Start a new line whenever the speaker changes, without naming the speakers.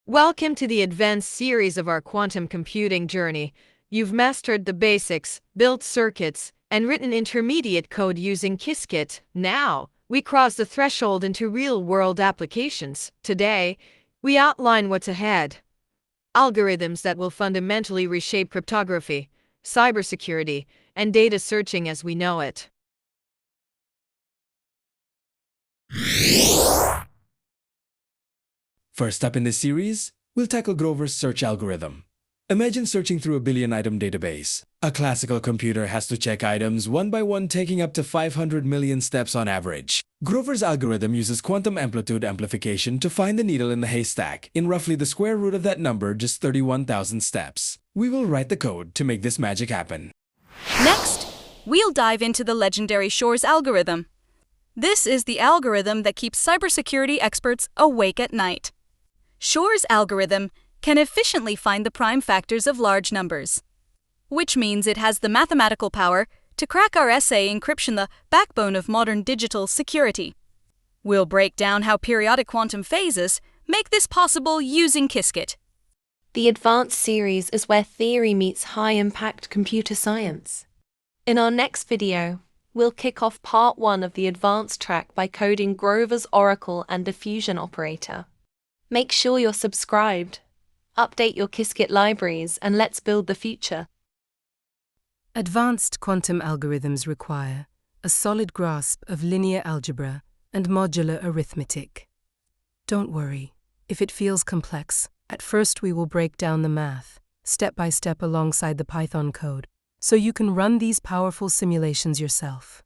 Welcome to the advanced series of our quantum computing journey. You've mastered the basics, built circuits, and written intermediate code using Qiskit. Now, we cross the threshold into real-world applications. Today, we outline what's ahead. Algorithms that will fundamentally reshape cryptography, cybersecurity, and data searching as we know it.
First up in this series, we'll tackle Grover's search algorithm. Imagine searching through a billion-item database. A classical computer has to check items one by one, taking up to 500 million steps on average. Grover's algorithm uses quantum amplitude amplification to find the needle in the haystack in roughly the square root of that number, just 31,000 steps. We will write the code to make this magic happen.
Next, we'll dive into the legendary Shor's algorithm. This is the algorithm that keeps cybersecurity experts awake at night. Shor's algorithm can efficiently find the prime factors of large numbers, which means it has the mathematical power to crack our SA encryption, the backbone of modern digital security. We'll break down how periodic quantum phases make this possible using Qiskit.
The advanced series is where theory meets high-impact computer science. In our next video, we'll kick off part 1 of the advanced track by coding Grover's oracle and diffusion operator. Make sure you're subscribed, update your Qiskit libraries, and let's build the future.
Advanced quantum algorithms require a solid grasp of linear algebra and modular arithmetic. Don't worry if it feels complex. At first, we will break down the math, step by step alongside the Python code, so you can run these powerful simulations yourself.